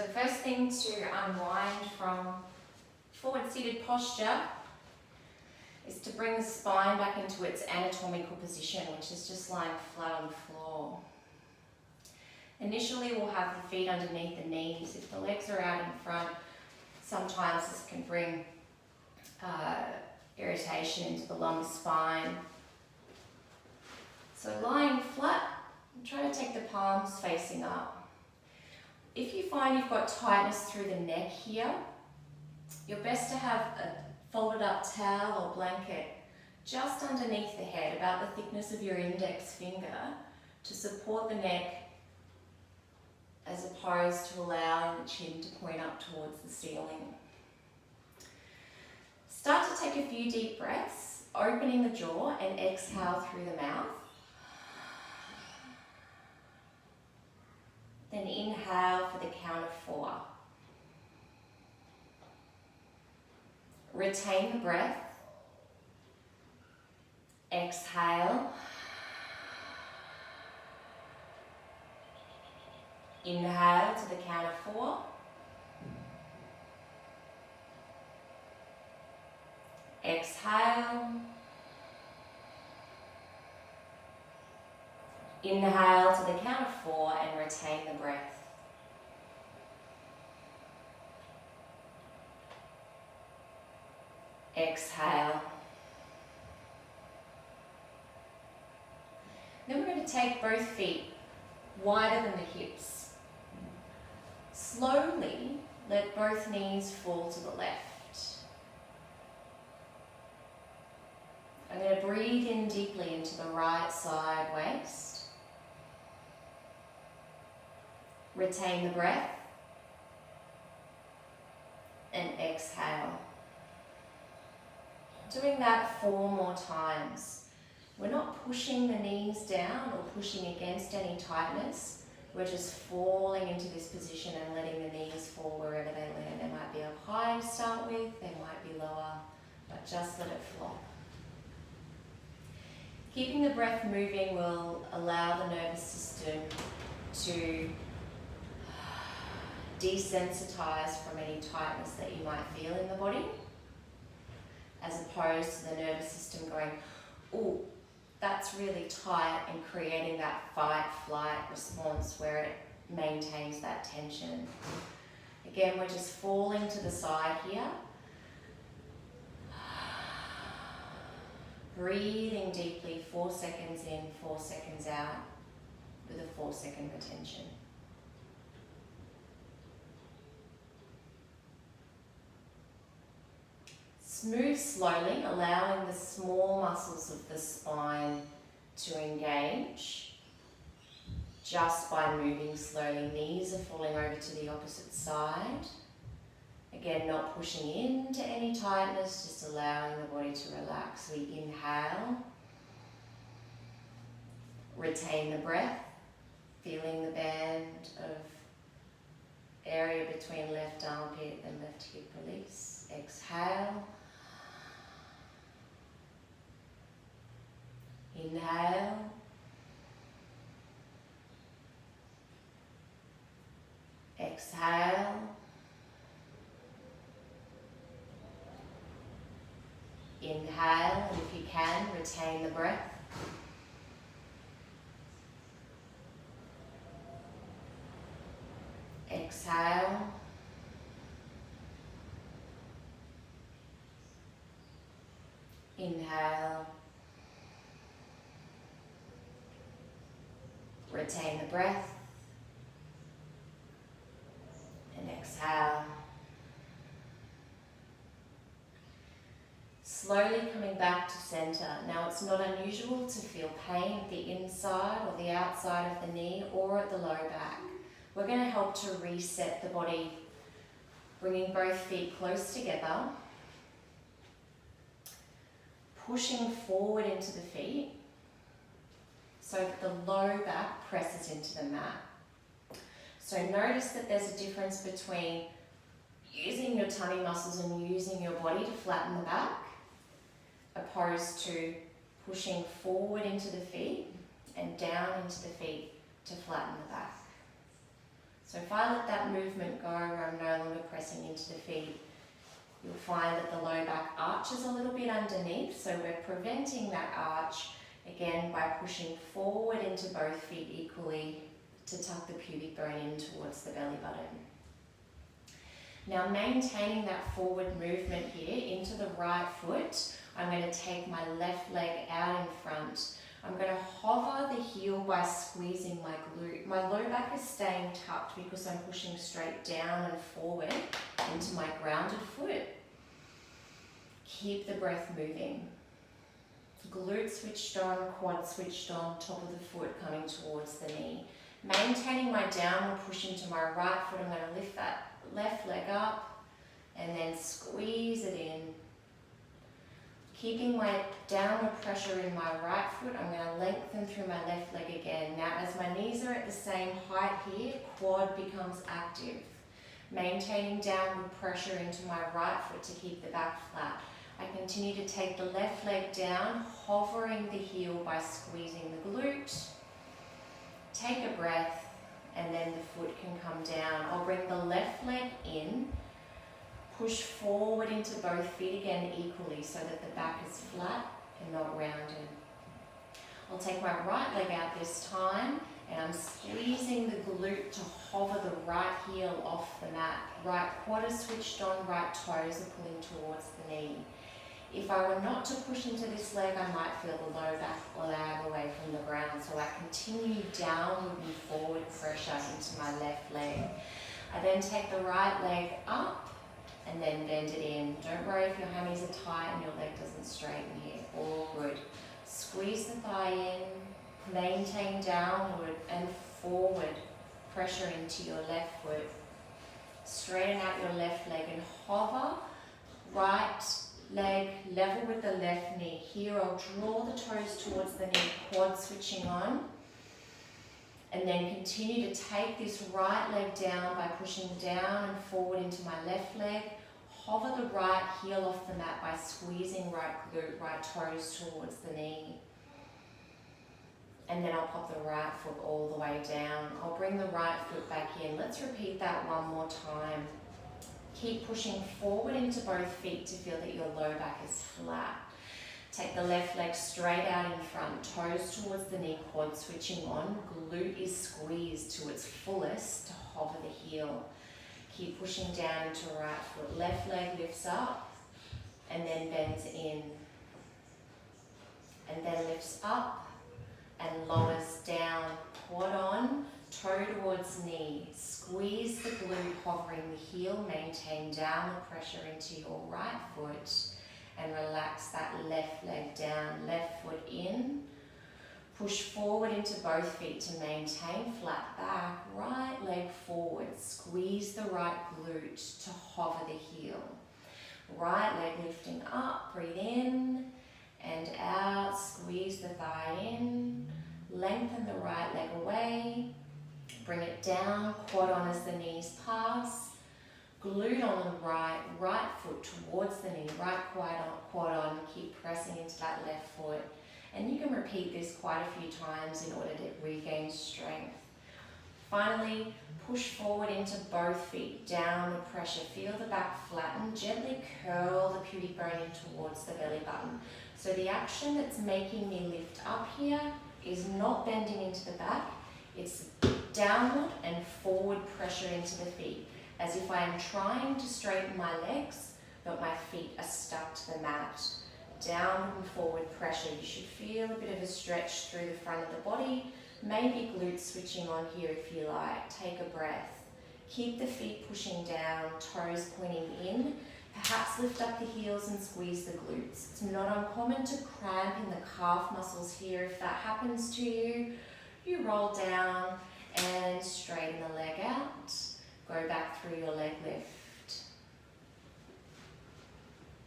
the first thing to unwind from forward seated posture is to bring the spine back into its anatomical position, which is just lying flat on the floor. Initially, we'll have the feet underneath the knees. If the legs are out in front, sometimes this can bring irritation into the lumbar spine. So lying flat, try to take the palms facing up. If you find you've got tightness through the neck here, you're best to have a folded up towel or blanket just underneath the head, about the thickness of your index finger, to support the neck as opposed to allowing the chin to point up towards the ceiling. Start to take a few deep breaths, opening the jaw and exhale through the mouth. Then inhale for the count of 4. Retain the breath. Exhale. Inhale to the count of 4. Exhale. Inhale to the count of 4 and retain the breath. Exhale. Then we're going to take both feet wider than the hips. Slowly let both knees fall to the left. I'm going to breathe in deeply into the right side waist. Retain the breath. And exhale. Doing that 4 more times. We're not pushing the knees down or pushing against any tightness. We're just falling into this position and letting the knees fall wherever they land. They might be up high to start with, they might be lower, but just let it flop. Keeping the breath moving will allow the nervous system to desensitize from any tightness that you might feel in the body, as opposed to the nervous system going, "Ooh, that's really tight," and creating that fight-flight response where it maintains that tension. Again, we're just falling to the side here. Breathing deeply, 4 seconds in, 4 seconds out, with a 4-second retention. Move slowly, allowing the small muscles of the spine to engage. Just by moving slowly, knees are falling over to the opposite side. Again, not pushing into any tightness, just allowing the body to relax. We inhale. Retain the breath, feeling the band of area between left armpit and left hip release. Exhale. Inhale. Exhale. Inhale, and if you can, retain the breath. Exhale. Inhale. Retain the breath. And exhale. Slowly coming back to center. Now, it's not unusual to feel pain at the inside or the outside of the knee or at the low back. We're going to help to reset the body, bringing both feet close together, pushing forward into the feet so that the low back presses into the mat. So notice that there's a difference between using your tummy muscles and using your body to flatten the back, opposed to pushing forward into the feet and down into the feet to flatten the back. So if I let that movement go where I'm no longer pressing into the feet, you'll find that the low back arches a little bit underneath, so we're preventing that arch again by pushing forward into both feet equally to tuck the pubic bone in towards the belly button. Now maintaining that forward movement here into the right foot, I'm going to take my left leg out in front. I'm going to hover the heel by squeezing my glute. My low back is staying tucked because I'm pushing straight down and forward into my grounded foot. Keep the breath moving. Glute switched on, quad switched on, top of the foot coming towards the knee. Maintaining my downward push into my right foot, I'm going to lift that left leg up and then squeeze it in. Keeping my downward pressure in my right foot, I'm going to lengthen through my left leg again. Now as my knees are at the same height here, quad becomes active. Maintaining downward pressure into my right foot to keep the back flat. I continue to take the left leg down, hovering the heel by squeezing the glute. Take a breath, and then the foot can come down. I'll bring the left leg in, push forward into both feet again equally so that the back is flat and not rounded. I'll take my right leg out this time, and I'm squeezing the glute to hover the right heel off the mat. Right quad is switched on, right toes are pulling towards the knee. If I were not to push into this leg, I might feel the low back lag away from the ground, so I continue downward and forward pressure into my left leg. I then take the right leg up and then bend it in. Don't worry if your hammies are tight and your leg doesn't straighten here. All good. Squeeze the thigh in, maintain downward and forward pressure into your left foot. Straighten out your left leg and hover right leg level with the left knee. Here I'll draw the toes towards the knee, quad switching on, and then continue to take this right leg down by pushing down and forward into my left leg. Hover the right heel off the mat by squeezing right glute, right toes towards the knee. And then I'll pop the right foot all the way down. I'll bring the right foot back in. Let's repeat that one more time. Keep pushing forward into both feet to feel that your low back is flat. Take the left leg straight out in front, toes towards the knee, quad switching on. Glute is squeezed to its fullest to hover the heel. Keep pushing down into right foot. Left leg lifts up and then bends in. And then lifts up and lowers down. Quad on, toe towards knee. Squeeze the glute, hovering the heel. Maintain downward pressure into your right foot. And relax that left leg down. Left foot in. Push forward into both feet to maintain flat back. Right leg forward. Squeeze the right glute to hover the heel. Right leg lifting up. Breathe in and out. Squeeze the thigh in. Lengthen the right leg away. Bring it down. Quad on as the knees pass. Glute on the right. Right foot towards the knee. Right quad on. Keep pressing into that left foot. And you can repeat this quite a few times in order to regain strength. Finally, push forward into both feet. Downward pressure. Feel the back flatten. Gently curl the pubic bone in towards the belly button. So the action that's making me lift up here is not bending into the back. It's downward and forward pressure into the feet, as if I am trying to straighten my legs, but my feet are stuck to the mat. Downward and forward pressure. You should feel a bit of a stretch through the front of the body. Maybe glutes switching on here if you like. Take a breath. Keep the feet pushing down, toes pointing in. Perhaps lift up the heels and squeeze the glutes. It's not uncommon to cramp in the calf muscles here. If that happens to you, you roll down and straighten the leg out. Go back through your leg lift.